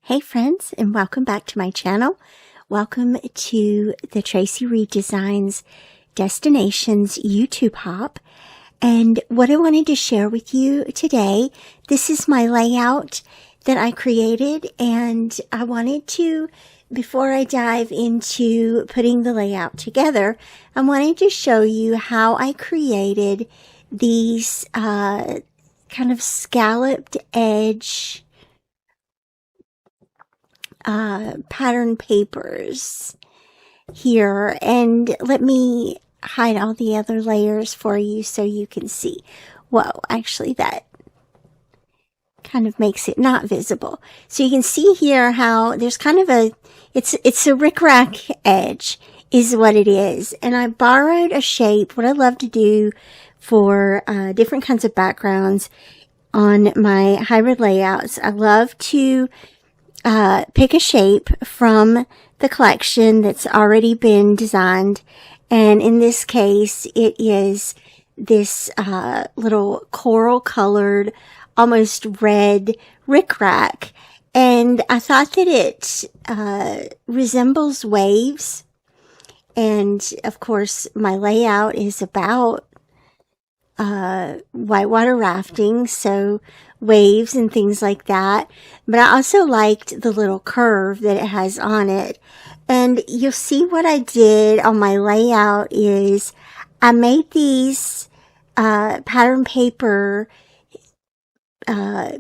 Hey friends, and welcome back to my channel. Welcome to the Traci Redesigns Destinations YouTube hop. And what I wanted to share with you today, this is my layout that I created, and I wanted to, before I dive into putting the layout together, I wanted to show you how I created these kind of scalloped edge pattern papers here, and let me hide all the other layers for you so you can see. Whoa, actually that kind of makes it not visible. So you can see here how there's kind of a, it's a rickrack edge is what it is. And I borrowed a shape. What I love to do for different kinds of backgrounds on my hybrid layouts, I love to pick a shape from the collection that's already been designed. And in this case, it is this little coral colored, almost red rickrack. And I thought that it resembles waves. And of course, my layout is about whitewater rafting, so waves and things like that. But I also liked the little curve that it has on it. And you'll see what I did on my layout is I made these pattern paper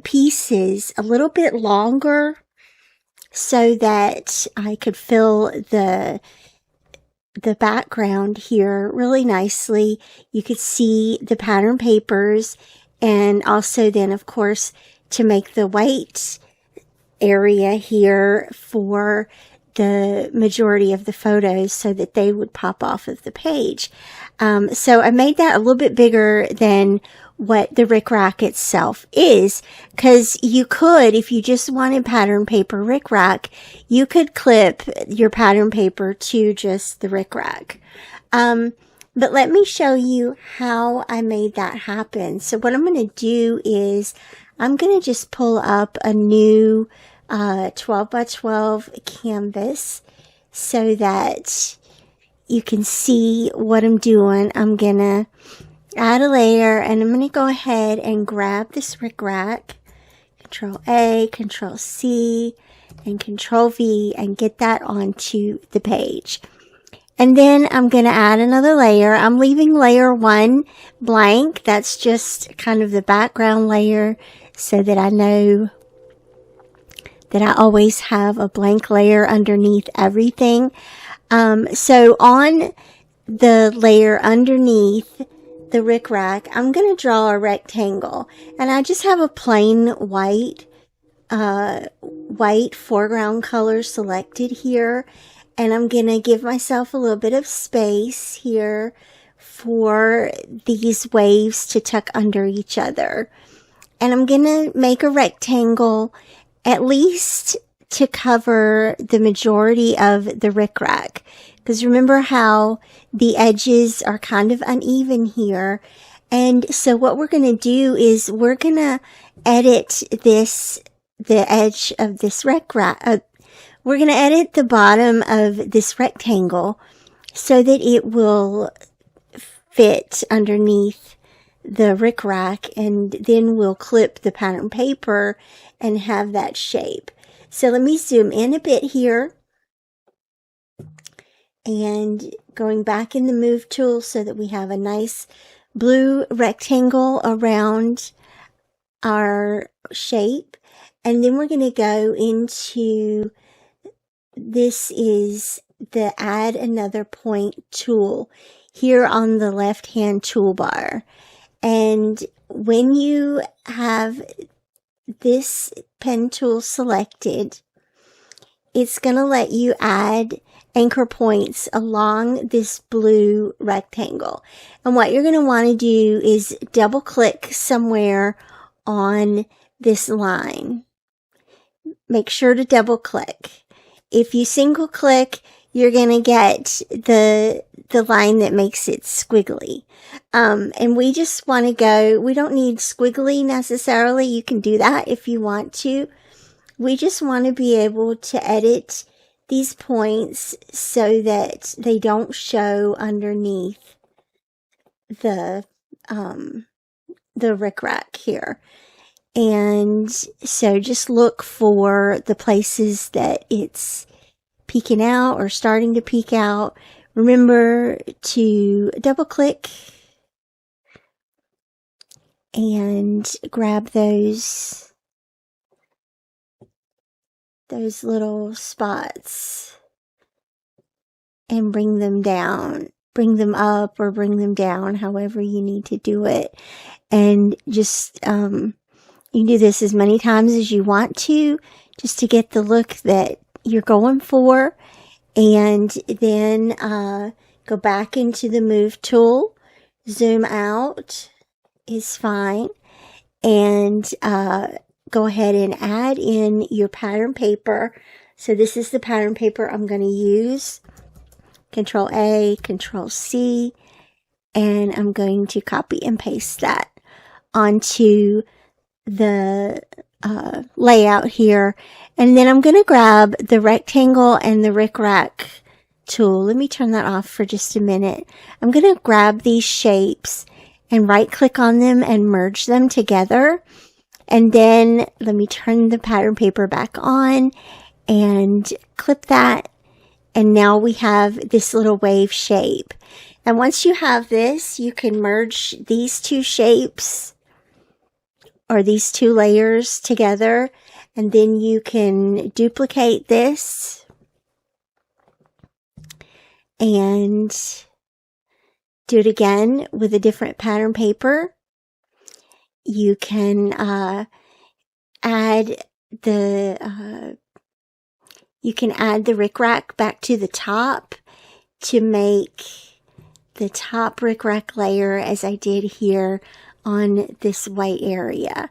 pieces a little bit longer so that I could fill the background here really nicely. You could see the pattern papers, and also then of course to make the white area here for the majority of the photos so that they would pop off of the page. So I made that a little bit bigger than what the rickrack itself is, because you could, if you just wanted pattern paper rickrack, you could clip your pattern paper to just the rickrack. But let me show you how I made that happen. So what I'm going to do is I'm going to just pull up a new 12 by 12 canvas so that you can see what I'm doing. I'm going to add a layer, and I'm going to go ahead and grab this rickrack, Control A, Control C, and Control V, and get that onto the page. And then I'm going to add another layer. I'm leaving layer 1 blank. That's just kind of the background layer so that I know that I always have a blank layer underneath everything. So on the layer underneath the rickrack, I'm going to draw a rectangle, and I just have a plain white foreground color selected here, and I'm going to give myself a little bit of space here for these waves to tuck under each other. And I'm going to make a rectangle at least to cover the majority of the rickrack. Because remember how the edges are kind of uneven here. And so what we're going to do is we're going to edit the edge of this rickrack. We're going to edit the bottom of this rectangle so that it will fit underneath the rickrack, and then we'll clip the pattern paper and have that shape. So let me zoom in a bit here, and going back in the move tool so that we have a nice blue rectangle around our shape. And then we're going to go into, this is the add another point tool here on the left hand toolbar. And when you have this pen tool selected, it's going to let you add anchor points along this blue rectangle. And what you're going to want to do is double click somewhere on this line. Make sure to double click. If you single click, you're going to get the line that makes it squiggly. And we just want to go, we don't need squiggly necessarily. You can do that if you want to. we just want to be able to edit these points so that they don't show underneath the rickrack here. And so just look for the places that it's peeking out or starting to peek out. Remember to double click and grab those little spots and bring them down. Bring them up or bring them down, however you need to do it. And just, you can do this as many times as you want to, just to get the look that you're going for. And then go back into the move tool. Zoom out is fine. And go ahead and add in your pattern paper. So this is the pattern paper I'm going to use. Control A, Control C. And I'm going to copy and paste that onto the layout here. And then I'm going to grab the rectangle and the rickrack tool. Let me turn that off for just a minute. I'm going to grab these shapes and right click on them and merge them together. And then let me turn the pattern paper back on and clip that. And now we have this little wave shape. And once you have this, you can merge these two shapes or these two layers together, and then you can duplicate this and do it again with a different pattern paper. You can add the rickrack back to the top to make the top rickrack layer as I did here on this white area.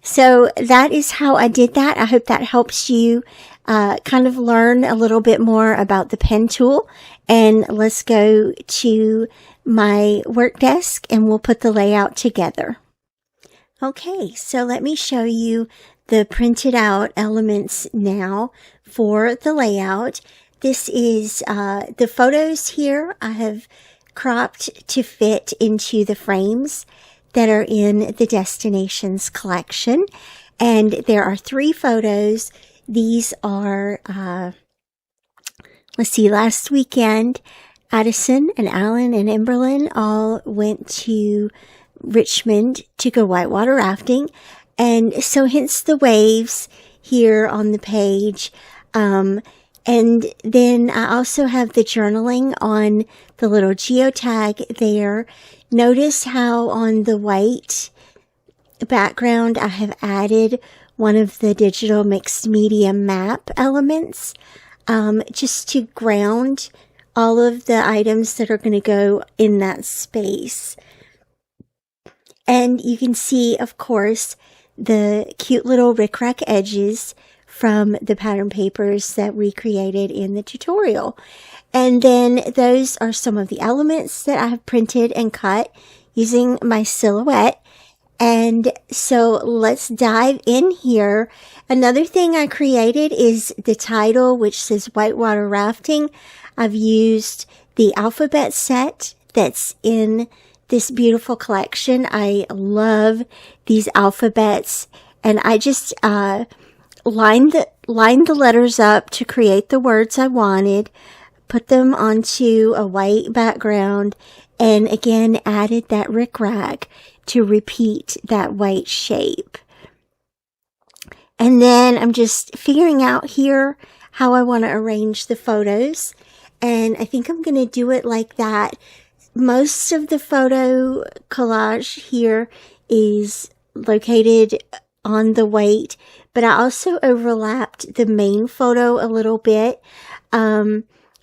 So that is how I did that. I hope that helps you kind of learn a little bit more about the pen tool. And let's go to my work desk and we'll put the layout together. Okay, so let me show you the printed out elements now for the layout. This is the photos here I have cropped to fit into the frames that are in the Destinations collection. And there are 3 photos. These are, let's see, last weekend, Addison and Alan and Emberlyn all went to Richmond to go whitewater rafting. And so hence the waves here on the page. And then I also have the journaling on the little geotag there. Notice how on the white background I have added one of the digital mixed media map elements, just to ground all of the items that are going to go in that space. And you can see, of course, the cute little rickrack edges from the pattern papers that we created in the tutorial. And then those are some of the elements that I have printed and cut using my silhouette. And so let's dive in here. Another thing I created is the title, which says Whitewater Rafting. I've used the alphabet set that's in this beautiful collection. I love these alphabets, and I just lined the letters up to create the words I wanted, put them onto a white background, and again added that rickrack to repeat that white shape. And then I'm just figuring out here how I want to arrange the photos, and I think I'm going to do it like that. Most of the photo collage here is located on the white, but I also overlapped the main photo a little bit,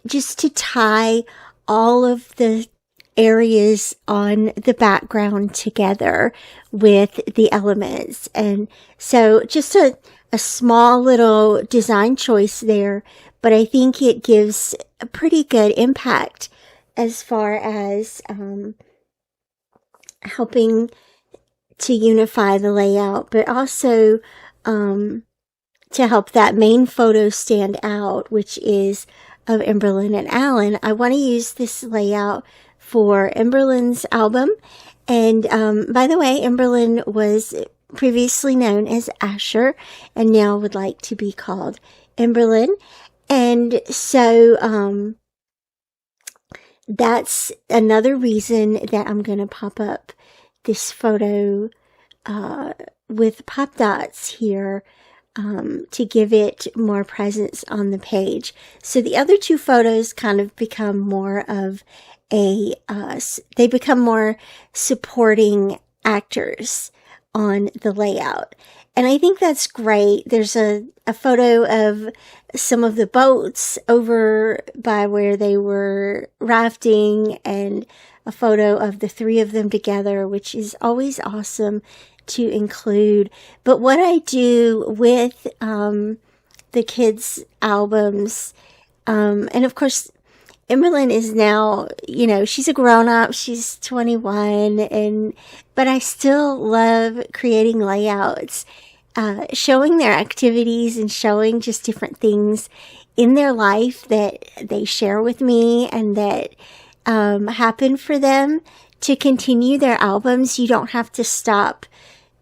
just to tie all of the areas on the background together with the elements. And so just a small little design choice there, but I think it gives a pretty good impact as far as helping to unify the layout, but also to help that main photo stand out, which is of Emberlyn and Alan, I want to use this layout for Emberlyn's album. And by the way, Emberlyn was previously known as Asher and now would like to be called Emberlyn. And so that's another reason that I'm going to pop up this photo with pop dots here to give it more presence on the page. So the other two photos kind of become more of they become more supporting actors on the layout. And I think that's great. There's a photo of some of the boats over by where they were rafting, and a photo of the three of them together, which is always awesome to include. But what I do with the kids' albums, and of course, Emberlyn is now, she's a grown-up, she's 21, but I still love creating layouts, showing their activities and showing just different things in their life that they share with me and that happen for them to continue their albums. You don't have to stop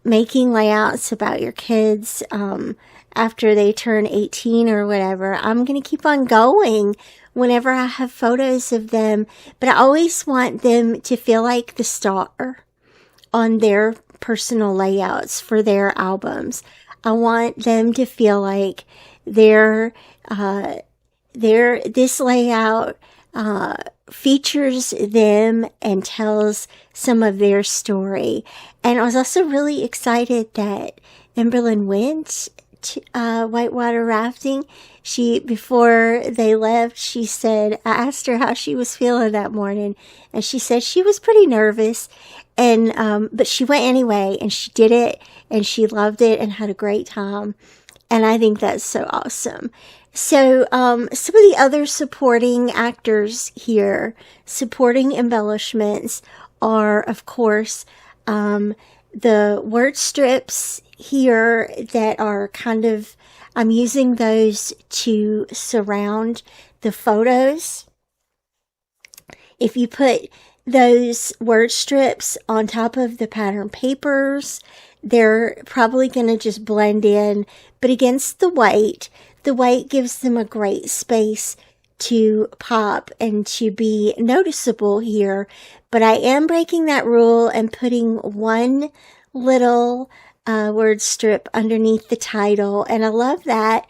making layouts about your kids after they turn 18 or whatever. I'm going to keep on going whenever I have photos of them, but I always want them to feel like the star on their personal layouts for their albums. I want them to feel like this layout features them and tells some of their story. And I was also really excited that Emberlyn went to whitewater rafting. Before they left, she said, I asked her how she was feeling that morning, and she said she was pretty nervous, and but she went anyway, and she did it, and she loved it and had a great time. And I think that's so awesome. So some of the other supporting actors here, supporting embellishments, are, of course, the word strips here that are kind of, I'm using those to surround the photos. If you put those word strips on top of the pattern papers, they're probably going to just blend in, but against the white gives them a great space to pop and to be noticeable here. But I am breaking that rule and putting one little word strip underneath the title, and I love that.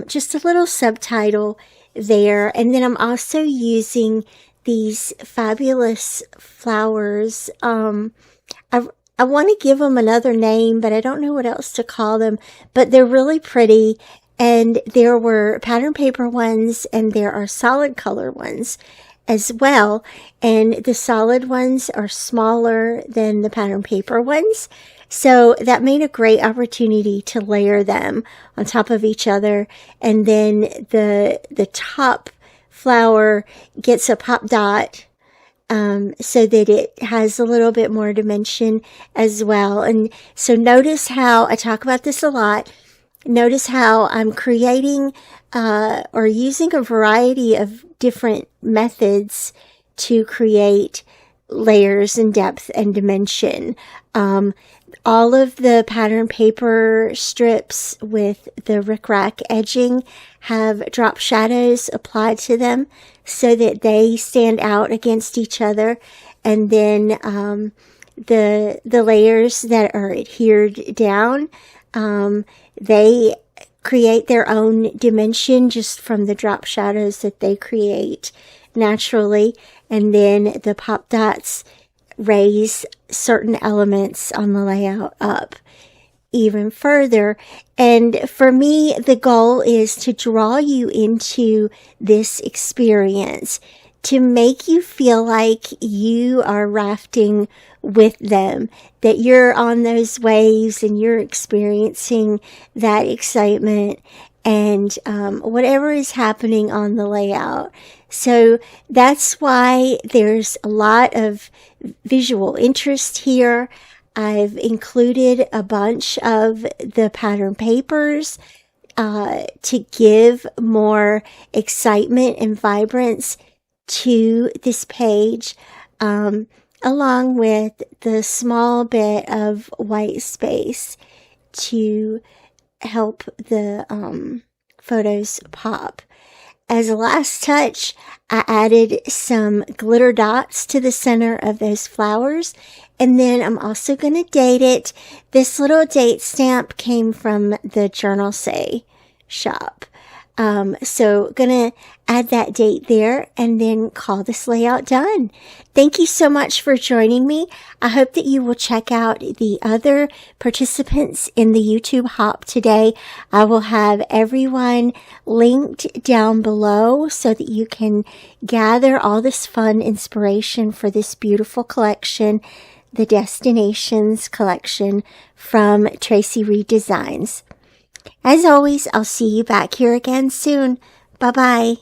Just a little subtitle there. And then I'm also using these fabulous flowers. I want to give them another name, but I don't know what else to call them, but they're really pretty. And there were pattern paper ones, and there are solid color ones as well. And the solid ones are smaller than the pattern paper ones. So that made a great opportunity to layer them on top of each other. And then the top flower gets a pop dot, so that it has a little bit more dimension as well. And so notice how I talk about this a lot. Notice how I'm creating or using a variety of different methods to create layers and depth and dimension. All of the pattern paper strips with the rickrack edging have drop shadows applied to them so that they stand out against each other. And then the layers that are adhered down, they create their own dimension just from the drop shadows that they create naturally. And then the pop dots raise certain elements on the layout up even further. And for me, the goal is to draw you into this experience, to make you feel like you are rafting with them, that you're on those waves and you're experiencing that excitement and whatever is happening on the layout. So that's why there's a lot of visual interest here. I've included a bunch of the pattern papers to give more excitement and vibrance to this page, along with the small bit of white space to help the photos pop. As a last touch, I added some glitter dots to the center of those flowers, and then I'm also going to date it. This little date stamp came from the Journal Say shop. So gonna add that date there and then call this layout done. Thank you so much for joining me. I hope that you will check out the other participants in the YouTube hop today. I will have everyone linked down below so that you can gather all this fun inspiration for this beautiful collection, the Destinations collection from Traci Reed Designs. As always, I'll see you back here again soon. Bye-bye.